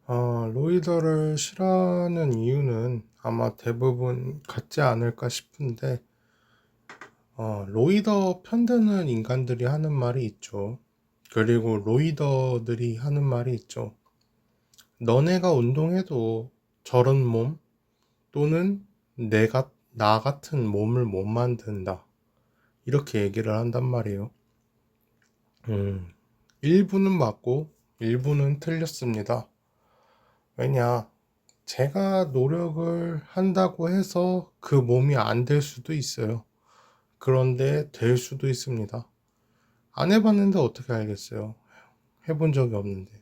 로이더를 싫어하는 이유는 아마 대부분 같지 않을까 싶은데, 로이더 편드는 인간들이 하는 말이 있죠. 그리고 로이더들이 하는 말이 있죠. 너네가 운동해도 저런 몸 또는 나 같은 몸을 못 만든다. 이렇게 얘기를 한단 말이에요. 일부는 맞고 일부는 틀렸습니다. 왜냐? 제가 노력을 한다고 해서 그 몸이 안 될 수도 있어요. 그런데 될 수도 있습니다. 안 해봤는데 어떻게 알겠어요? 해본 적이 없는데.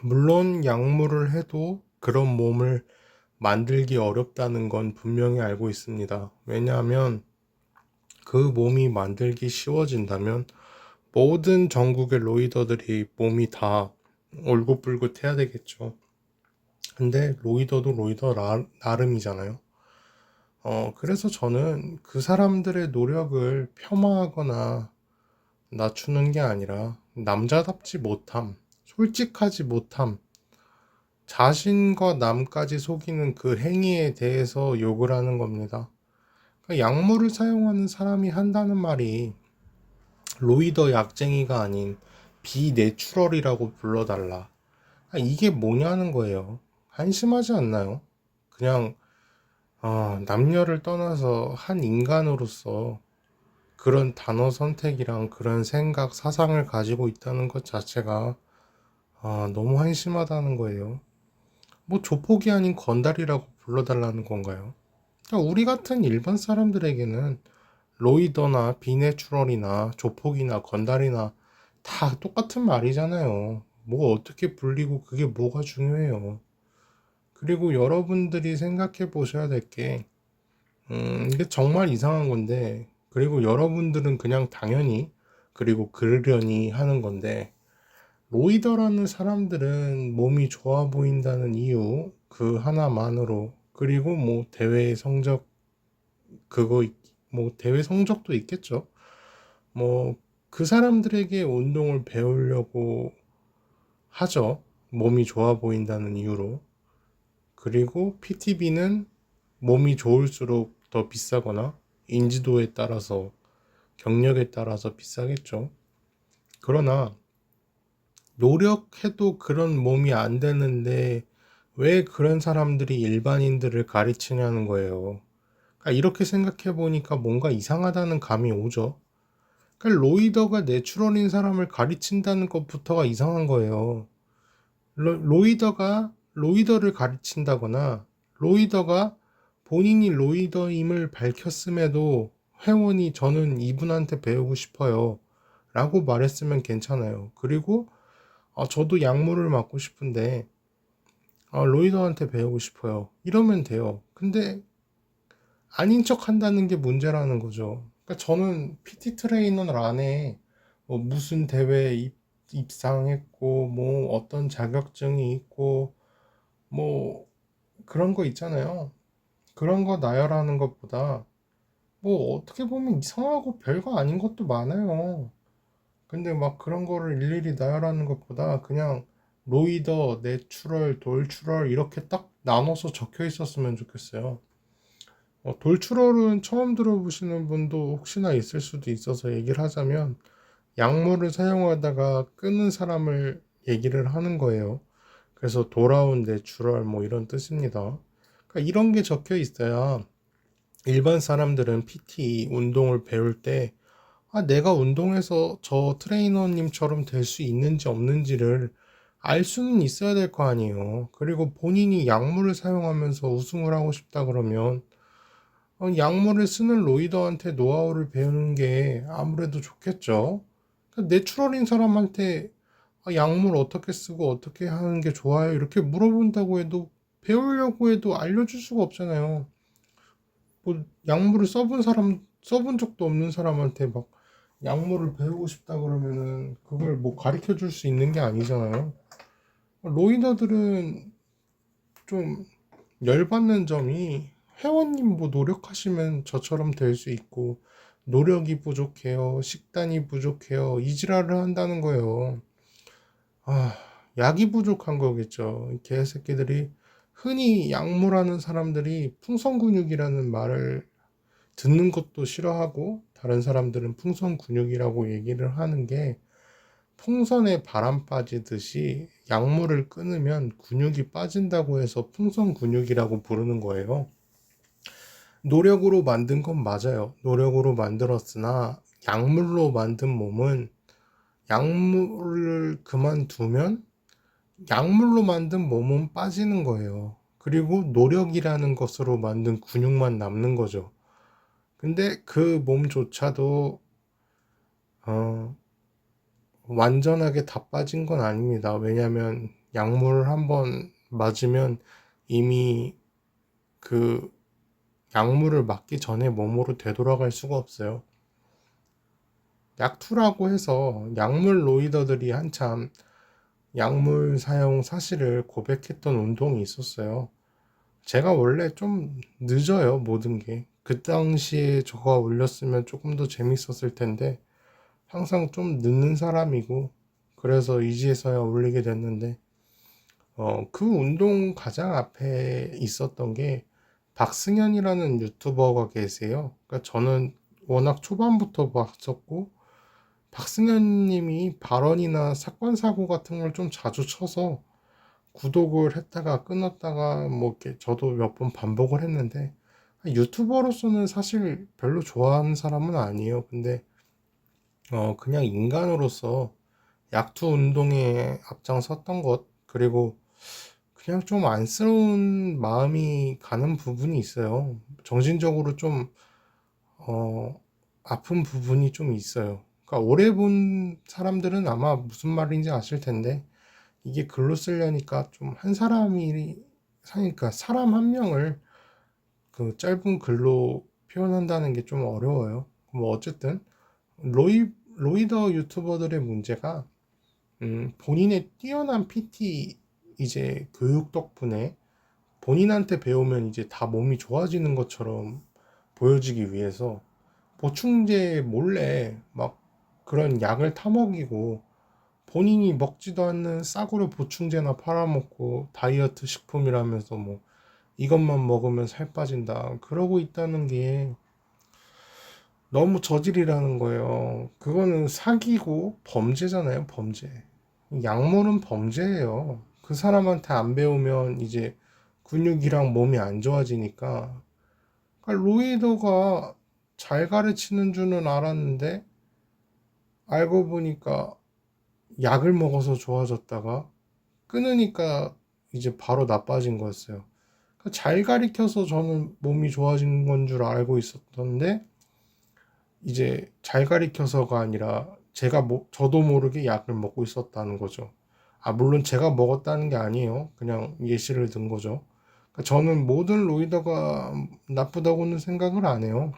물론 약물을 해도 그런 몸을 만들기 어렵다는 건 분명히 알고 있습니다. 왜냐하면 그 몸이 만들기 쉬워진다면 모든 전국의 로이더들이 몸이 다 올긋불긋 해야 되겠죠. 근데 로이더도 로이더 나름이잖아요. 그래서 저는 그 사람들의 노력을 폄하하거나 낮추는 게 아니라 남자답지 못함, 솔직하지 못함, 자신과 남까지 속이는 그 행위에 대해서 욕을 하는 겁니다. 그러니까 약물을 사용하는 사람이 한다는 말이 로이더 약쟁이가 아닌 비내추럴이라고 불러달라. 이게 뭐냐는 거예요. 한심하지 않나요? 그냥 남녀를 떠나서 한 인간으로서 그런 단어 선택이랑 그런 생각, 사상을 가지고 있다는 것 자체가 너무 한심하다는 거예요. 뭐 조폭이 아닌 건달이라고 불러달라는 건가요? 그러니까 우리 같은 일반 사람들에게는 로이더나 비내추럴이나 조폭이나 건달이나 다 똑같은 말이잖아요. 뭐 어떻게 불리고 그게 뭐가 중요해요. 그리고 여러분들이 생각해 보셔야 될 게, 이게 정말 이상한 건데, 그리고 여러분들은 그냥 당연히, 그리고 그러려니 하는 건데, 로이더라는 사람들은 몸이 좋아 보인다는 이유, 그 하나만으로, 그리고 뭐 대회 성적, 그거, 뭐 대회 성적도 있겠죠. 뭐, 그 사람들에게 운동을 배우려고 하죠. 몸이 좋아 보인다는 이유로. 그리고 PT비는 몸이 좋을수록 더 비싸거나 인지도에 따라서 경력에 따라서 비싸겠죠. 그러나 노력해도 그런 몸이 안 되는데 왜 그런 사람들이 일반인들을 가르치냐는 거예요. 그러니까 이렇게 생각해 보니까 뭔가 이상하다는 감이 오죠. 그러니까 로이더가 내추럴인 사람을 가르친다는 것부터가 이상한 거예요. 로이더가 로이더를 가르친다거나 로이더가 본인이 로이더임을 밝혔음에도 회원이 저는 이분한테 배우고 싶어요 라고 말했으면 괜찮아요. 그리고 저도 약물을 맞고 싶은데 로이더한테 배우고 싶어요 이러면 돼요. 근데 아닌 척 한다는 게 문제라는 거죠. 그러니까 저는 PT 트레이너 안에 뭐 무슨 대회에 입상했고 뭐 어떤 자격증이 있고 뭐 그런 거 있잖아요. 그런 거 나열하는 것보다 뭐 어떻게 보면 이상하고 별거 아닌 것도 많아요. 근데 막 그런 거를 일일이 나열하는 것보다 그냥 로이더, 내추럴, 돌추럴 이렇게 딱 나눠서 적혀 있었으면 좋겠어요. 돌추럴은 처음 들어보시는 분도 혹시나 있을 수도 있어서 얘기를 하자면 약물을 사용하다가 끊은 사람을 얘기를 하는 거예요. 그래서 돌아온 내추럴 뭐 이런 뜻입니다. 그러니까 이런 게 적혀 있어야 일반 사람들은 PT 운동을 배울 때 내가 운동해서 저 트레이너님처럼 될 수 있는지 없는지를 알 수는 있어야 될 거 아니에요. 그리고 본인이 약물을 사용하면서 우승을 하고 싶다 그러면 약물을 쓰는 로이더한테 노하우를 배우는 게 아무래도 좋겠죠. 그러니까 내추럴인 사람한테 약물 어떻게 쓰고 어떻게 하는 게 좋아요? 이렇게 물어본다고 해도 배우려고 해도 알려줄 수가 없잖아요. 뭐 약물을 써본 적도 없는 사람한테 막 약물을 배우고 싶다 그러면은 그걸 뭐 가르쳐 줄 수 있는 게 아니잖아요. 로이더들은 좀 열받는 점이 회원님 뭐 노력하시면 저처럼 될 수 있고 노력이 부족해요. 식단이 부족해요. 이 지랄을 한다는 거예요. 아, 약이 부족한 거겠죠. 이 개새끼들이 흔히 약물하는 사람들이 풍선근육이라는 말을 듣는 것도 싫어하고 다른 사람들은 풍선근육이라고 얘기를 하는 게 풍선에 바람 빠지듯이 약물을 끊으면 근육이 빠진다고 해서 풍선근육이라고 부르는 거예요. 노력으로 만든 건 맞아요. 노력으로 만들었으나 약물로 만든 몸은 약물을 그만두면 약물로 만든 몸은 빠지는 거예요. 그리고 노력이라는 것으로 만든 근육만 남는 거죠. 근데 그 몸조차도 어, 완전하게 다 빠진 건 아닙니다. 왜냐하면 약물을 한번 맞으면 이미 그 약물을 맞기 전에 몸으로 되돌아갈 수가 없어요. 약투라고 해서 약물 로이더들이 한참 약물 사용 사실을 고백했던 운동이 있었어요. 제가 원래 좀 늦어요, 모든 게. 그 당시에 저가 올렸으면 조금 더 재밌었을 텐데, 항상 좀 늦는 사람이고, 그래서 이제서야 올리게 됐는데, 그 운동 가장 앞에 있었던 게 박승현이라는 유튜버가 계세요. 그러니까 저는 워낙 초반부터 봤었고, 박승현 님이 발언이나 사건 사고 같은 걸 좀 자주 쳐서 구독을 했다가 끊었다가 뭐 이렇게 저도 몇 번 반복을 했는데 유튜버로서는 사실 별로 좋아하는 사람은 아니에요. 근데 그냥 인간으로서 약투 운동에 앞장섰던 것 그리고 그냥 좀 안쓰러운 마음이 가는 부분이 있어요. 정신적으로 좀 어, 아픈 부분이 좀 있어요. 그러니까 오래 본 사람들은 아마 무슨 말인지 아실 텐데 이게 글로 쓰려니까 좀 한 사람이 그러니까 사람 한 명을 그 짧은 글로 표현한다는 게 좀 어려워요. 뭐 어쨌든 로이더 유튜버들의 문제가 본인의 뛰어난 PT 이제 교육 덕분에 본인한테 배우면 이제 다 몸이 좋아지는 것처럼 보여지기 위해서 보충제 몰래 막 그런 약을 타먹이고 본인이 먹지도 않는 싸구려 보충제나 팔아먹고 다이어트 식품이라면서 뭐 이것만 먹으면 살 빠진다 그러고 있다는 게 너무 저질이라는 거예요. 그거는 사기고 범죄잖아요, 범죄. 약물은 범죄예요. 그 사람한테 안 배우면 이제 근육이랑 몸이 안 좋아지니까. 그러니까 로이더가 잘 가르치는 줄은 알았는데 알고 보니까 약을 먹어서 좋아졌다가 끊으니까 이제 바로 나빠진 거였어요. 그러니까 잘 가르쳐서 저는 몸이 좋아진 건 줄 알고 있었던데 이제 잘 가르쳐서가 아니라 저도 모르게 약을 먹고 있었다는 거죠. 아, 물론 제가 먹었다는 게 아니에요. 그냥 예시를 든 거죠. 그러니까 저는 모든 로이더가 나쁘다고는 생각을 안 해요.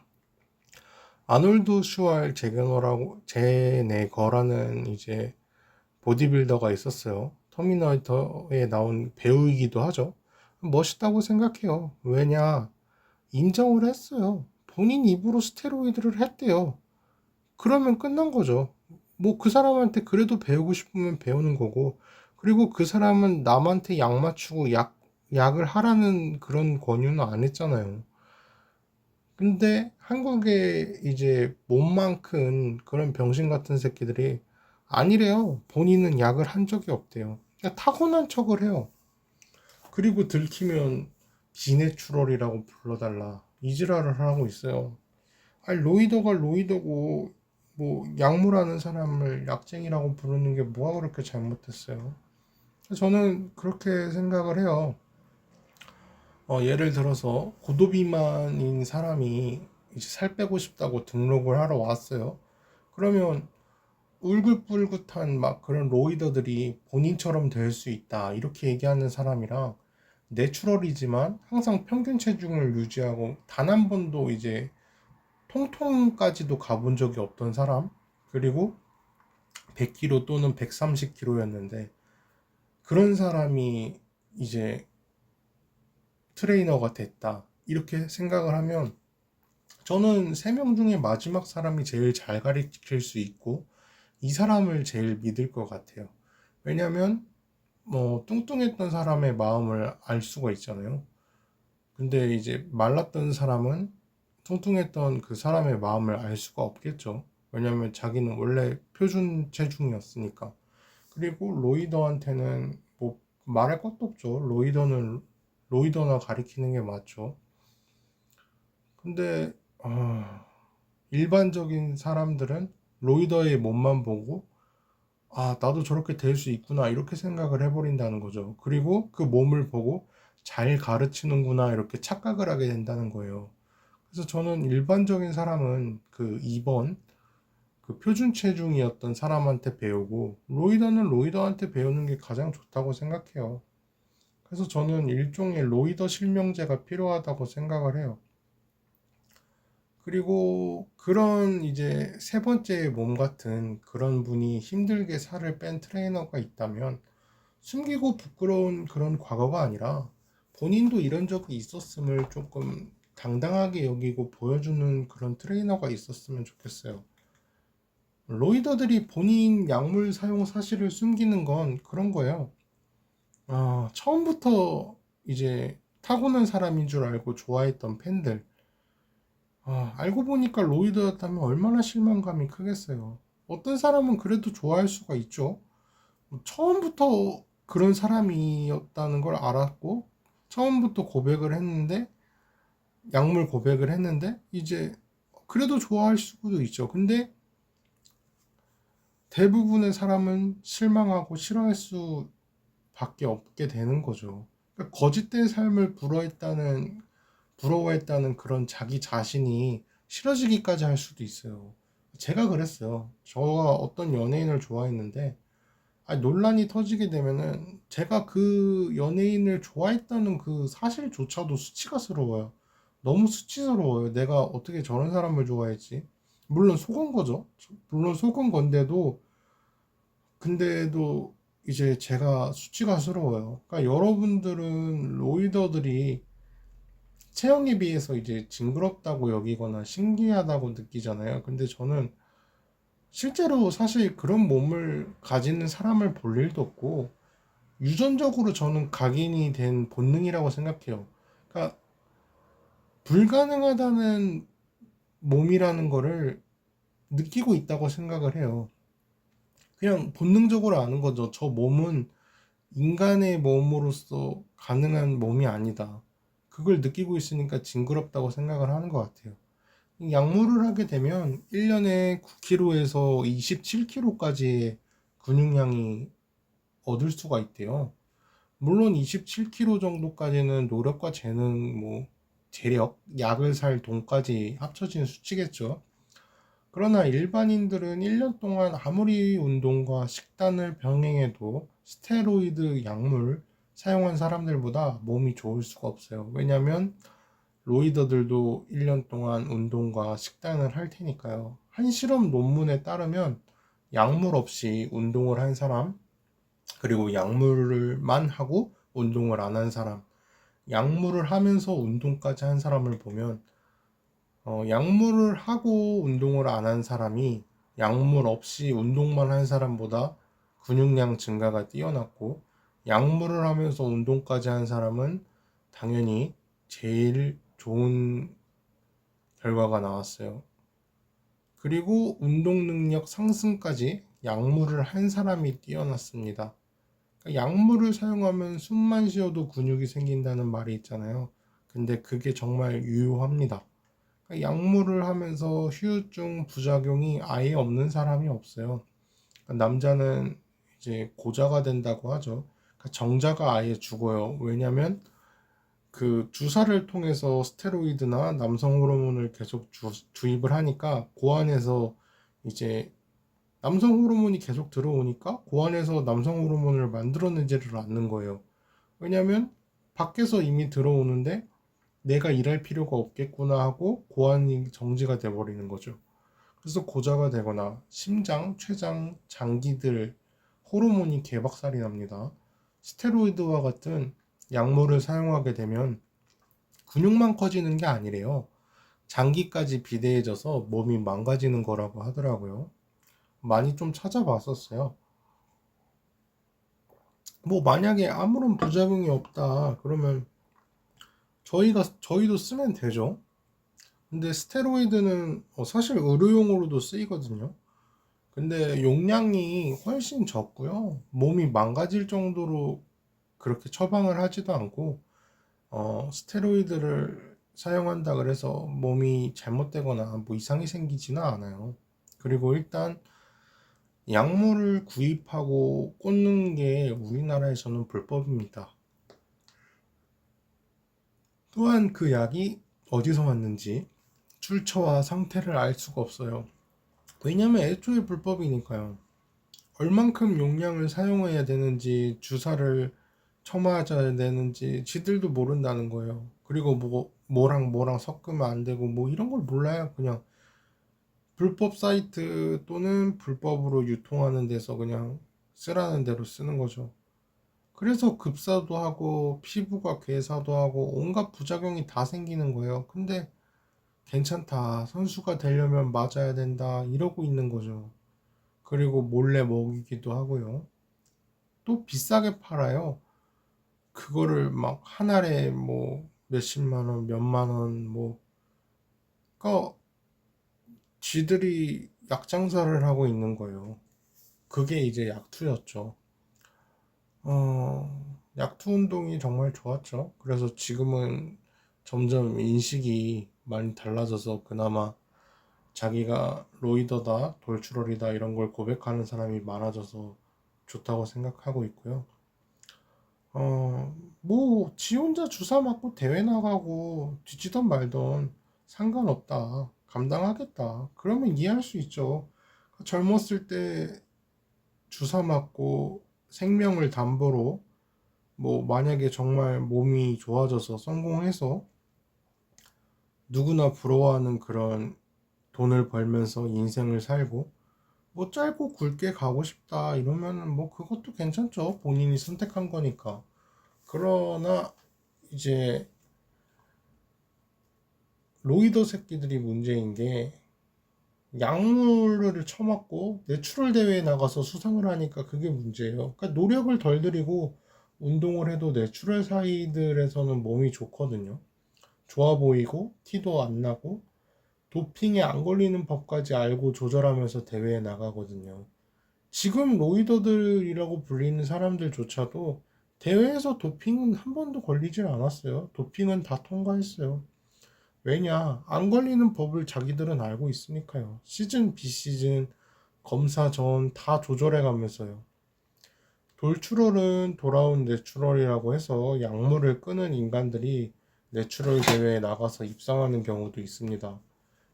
아놀드 슈왈제네거라는 이제 보디빌더가 있었어요. 터미네이터에 나온 배우이기도 하죠. 멋있다고 생각해요. 왜냐? 인정을 했어요. 본인 입으로 스테로이드를 했대요. 그러면 끝난 거죠. 뭐 그 사람한테 그래도 배우고 싶으면 배우는 거고, 그리고 그 사람은 남한테 약 맞추고 약을 하라는 그런 권유는 안 했잖아요. 근데 한국에 이제 몸만 큰 그런 병신 같은 새끼들이 아니래요. 본인은 약을 한 적이 없대요. 그냥 타고난 척을 해요. 그리고 들키면 비내추럴이라고 불러달라. 이 지랄을 하고 있어요. 아니, 로이더가 로이더고, 뭐, 약물하는 사람을 약쟁이라고 부르는 게 뭐가 그렇게 잘못됐어요? 저는 그렇게 생각을 해요. 예를 들어서 고도비만인 사람이 이제 살 빼고 싶다고 등록을 하러 왔어요. 그러면 울긋불긋한 막 그런 로이더들이 본인처럼 될 수 있다 이렇게 얘기하는 사람이랑 내추럴이지만 항상 평균 체중을 유지하고 단 한 번도 이제 통통까지도 가본 적이 없던 사람 그리고 100kg 또는 130kg였는데 그런 사람이 이제 트레이너가 됐다 이렇게 생각을 하면 저는 3명 중에 마지막 사람이 제일 잘 가르칠 수 있고 이 사람을 제일 믿을 것 같아요. 왜냐면 뭐 뚱뚱했던 사람의 마음을 알 수가 있잖아요. 근데 이제 말랐던 사람은 뚱뚱했던 그 사람의 마음을 알 수가 없겠죠. 왜냐면 자기는 원래 표준 체중이었으니까. 그리고 로이더한테는 뭐 말할 것도 없죠. 로이더나 가리키는 게 맞죠. 근데 일반적인 사람들은 로이더의 몸만 보고 나도 저렇게 될 수 있구나 이렇게 생각을 해버린다는 거죠. 그리고 그 몸을 보고 잘 가르치는구나 이렇게 착각을 하게 된다는 거예요. 그래서 저는 일반적인 사람은 그 2번 그 표준 체중이었던 사람한테 배우고 로이더는 로이더한테 배우는 게 가장 좋다고 생각해요. 그래서 저는 일종의 로이더 실명제가 필요하다고 생각을 해요. 그리고 그런 이제 세 번째 몸 같은 그런 분이 힘들게 살을 뺀 트레이너가 있다면 숨기고 부끄러운 그런 과거가 아니라 본인도 이런 적이 있었음을 조금 당당하게 여기고 보여주는 그런 트레이너가 있었으면 좋겠어요. 로이더들이 본인 약물 사용 사실을 숨기는 건 그런 거예요. 처음부터 이제 타고난 사람인 줄 알고 좋아했던 팬들. 알고 보니까 로이드였다면 얼마나 실망감이 크겠어요. 어떤 사람은 그래도 좋아할 수가 있죠. 처음부터 그런 사람이었다는 걸 알았고, 처음부터 고백을 했는데, 약물 고백을 했는데, 이제 그래도 좋아할 수도 있죠. 근데 대부분의 사람은 실망하고 싫어할 수밖에 없게 되는 거죠. 그러니까 거짓된 삶을 부러워했다는 그런 자기 자신이 싫어지기까지 할 수도 있어요. 제가 그랬어요. 저가 어떤 연예인을 좋아했는데 논란이 터지게 되면은 제가 그 연예인을 좋아했다는 그 사실조차도 수치가스러워요. 너무 수치스러워요. 내가 어떻게 저런 사람을 좋아했지? 물론 속은 거죠. 물론 속은 건데도 근데도 이제 제가 수치가스러워요. 그러니까 여러분들은 로이더들이 체형에 비해서 이제 징그럽다고 여기거나 신기하다고 느끼잖아요. 근데 저는 실제로 사실 그런 몸을 가지는 사람을 볼 일도 없고, 유전적으로 저는 각인이 된 본능이라고 생각해요. 그러니까 불가능하다는 몸이라는 거를 느끼고 있다고 생각을 해요. 그냥 본능적으로 아는 거죠. 저 몸은 인간의 몸으로서 가능한 몸이 아니다. 그걸 느끼고 있으니까 징그럽다고 생각을 하는 것 같아요. 약물을 하게 되면 1년에 9kg에서 27kg까지의 근육량이 얻을 수가 있대요. 물론 27kg 정도까지는 노력과 재능, 재력, 약을 살 돈까지 합쳐진 수치겠죠. 그러나 일반인들은 1년 동안 아무리 운동과 식단을 병행해도 스테로이드 약물 사용한 사람들보다 몸이 좋을 수가 없어요. 왜냐하면 로이더들도 1년 동안 운동과 식단을 할 테니까요. 한 실험 논문에 따르면 약물 없이 운동을 한 사람, 그리고 약물만 하고 운동을 안 한 사람, 약물을 하면서 운동까지 한 사람을 보면 약물을 하고 운동을 안 한 사람이 약물 없이 운동만 한 사람보다 근육량 증가가 뛰어났고, 약물을 하면서 운동까지 한 사람은 당연히 제일 좋은 결과가 나왔어요. 그리고 운동 능력 상승까지 약물을 한 사람이 뛰어났습니다. 그러니까 약물을 사용하면 숨만 쉬어도 근육이 생긴다는 말이 있잖아요. 근데 그게 정말 유효합니다. 그러니까 약물을 하면서 후유증 부작용이 아예 없는 사람이 없어요. 그러니까 남자는 이제 고자가 된다고 하죠. 그러니까 정자가 아예 죽어요. 왜냐면 그 주사를 통해서 스테로이드나 남성 호르몬을 계속 주입을 하니까 고안에서 이제 남성 호르몬이 계속 들어오니까 고안에서 남성 호르몬을 만들어내지를 않는 거예요. 왜냐면 밖에서 이미 들어오는데 내가 일할 필요가 없겠구나 하고 고안이 정지가 돼버리는 거죠. 그래서 고자가 되거나 심장, 췌장, 장기들 호르몬이 개박살이 납니다. 스테로이드와 같은 약물을 사용하게 되면 근육만 커지는 게 아니래요. 장기까지 비대해져서 몸이 망가지는 거라고 하더라고요. 많이 좀 찾아봤었어요. 뭐 만약에 아무런 부작용이 없다 그러면 저희도 쓰면 되죠. 근데 스테로이드는 사실 의료용으로도 쓰이거든요. 근데 용량이 훨씬 적고요. 몸이 망가질 정도로 그렇게 처방을 하지도 않고, 스테로이드를 사용한다 그래서 몸이 잘못되거나 뭐 이상이 생기지는 않아요. 그리고 일단 약물을 구입하고 꽂는 게 우리나라에서는 불법입니다. 또한 그 약이 어디서 왔는지 출처와 상태를 알 수가 없어요. 왜냐면 애초에 불법이니까요. 얼만큼 용량을 사용해야 되는지, 주사를 처맞아야 되는지 지들도 모른다는 거예요. 그리고 뭐랑 뭐랑 섞으면 안 되고 뭐 이런 걸 몰라요. 그냥 불법 사이트 또는 불법으로 유통하는 데서 그냥 쓰라는 대로 쓰는 거죠. 그래서 급사도 하고 피부가 괴사도 하고 온갖 부작용이 다 생기는 거예요. 근데 괜찮다. 선수가 되려면 맞아야 된다. 이러고 있는 거죠. 그리고 몰래 먹이기도 하고요. 또 비싸게 팔아요. 그거를 막 한 알에 뭐 몇십만 원, 몇만 원, 뭐, 그러니까 쥐들이 약장사를 하고 있는 거예요. 그게 이제 약투였죠. 약투 운동이 정말 좋았죠. 그래서 지금은 점점 인식이 많이 달라져서 그나마 자기가 로이더다, 돌출월이다 이런 걸 고백하는 사람이 많아져서 좋다고 생각하고 있고요. 뭐, 지 혼자 주사 맞고 대회 나가고 뒤지던 말던 상관없다. 감당하겠다. 그러면 이해할 수 있죠. 젊었을 때 주사 맞고 생명을 담보로 뭐, 만약에 정말 몸이 좋아져서 성공해서 누구나 부러워하는 그런 돈을 벌면서 인생을 살고 뭐 짧고 굵게 가고 싶다 이러면은 뭐 그것도 괜찮죠. 본인이 선택한 거니까. 그러나 이제 로이더 새끼들이 문제인 게 약물을 처맞고 내추럴 대회에 나가서 수상을 하니까 그게 문제예요. 그러니까 노력을 덜 들이고 운동을 해도 내추럴 사이들에서는 몸이 좋거든요. 좋아 보이고 티도 안 나고 도핑에 안 걸리는 법까지 알고 조절하면서 대회에 나가거든요. 지금 로이더들이라고 불리는 사람들조차도 대회에서 도핑은 한 번도 걸리질 않았어요. 도핑은 다 통과했어요. 왜냐? 안 걸리는 법을 자기들은 알고 있으니까요. 시즌, 비시즌, 검사 전 다 조절해 가면서요. 돌출월은 돌아온 내추럴이라고 해서 약물을 끄는 인간들이 내추럴 대회에 나가서 입상하는 경우도 있습니다.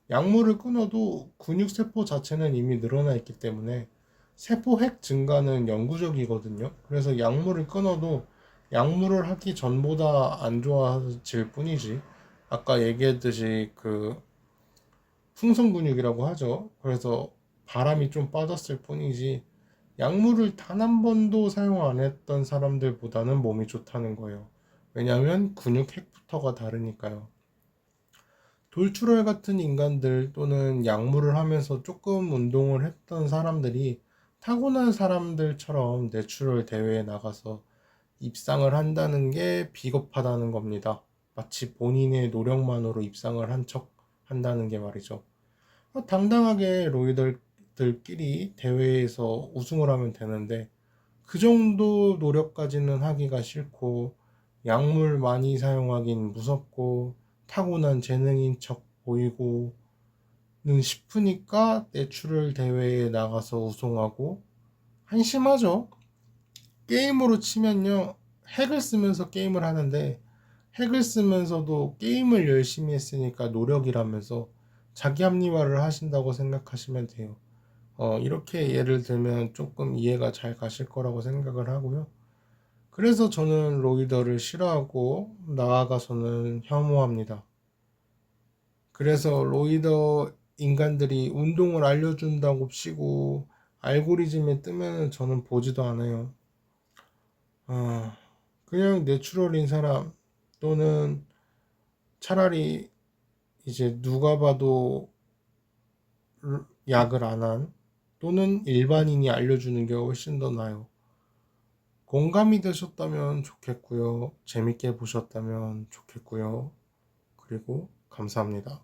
약물을 끊어도 근육세포 자체는 이미 늘어나 있기 때문에 세포 핵 증가는 영구적이거든요. 그래서 약물을 끊어도 약물을 하기 전보다 안 좋아질 뿐이지. 아까 얘기했듯이 그 풍선 근육이라고 하죠. 그래서 바람이 좀 빠졌을 뿐이지 약물을 단 한 번도 사용 안 했던 사람들보다는 몸이 좋다는 거예요. 왜냐하면 근육 핵부터가 다르니까요. 돌출월 같은 인간들 또는 약물을 하면서 조금 운동을 했던 사람들이 타고난 사람들처럼 내추럴 대회에 나가서 입상을 한다는 게 비겁하다는 겁니다. 마치 본인의 노력만으로 입상을 한 척 한다는 게 말이죠. 당당하게 로이들끼리 대회에서 우승을 하면 되는데 그 정도 노력까지는 하기가 싫고 약물 많이 사용하긴 무섭고 타고난 재능인 척 보이고는 싶으니까 내추럴 대회에 나가서 우승하고 한심하죠. 게임으로 치면요 핵을 쓰면서 게임을 하는데 핵을 쓰면서도 게임을 열심히 했으니까 노력이라면서 자기 합리화를 하신다고 생각하시면 돼요. 이렇게 예를 들면 조금 이해가 잘 가실 거라고 생각을 하고요. 그래서 저는 로이더를 싫어하고 나아가서는 혐오합니다. 그래서 로이더 인간들이 운동을 알려준다고 치고 알고리즘에 뜨면 저는 보지도 않아요. 아, 그냥 내추럴인 사람 또는 차라리 이제 누가 봐도 약을 안 한 또는 일반인이 알려주는 게 훨씬 더 나아요. 공감이 되셨다면 좋겠고요. 재밌게 보셨다면 좋겠고요. 그리고 감사합니다.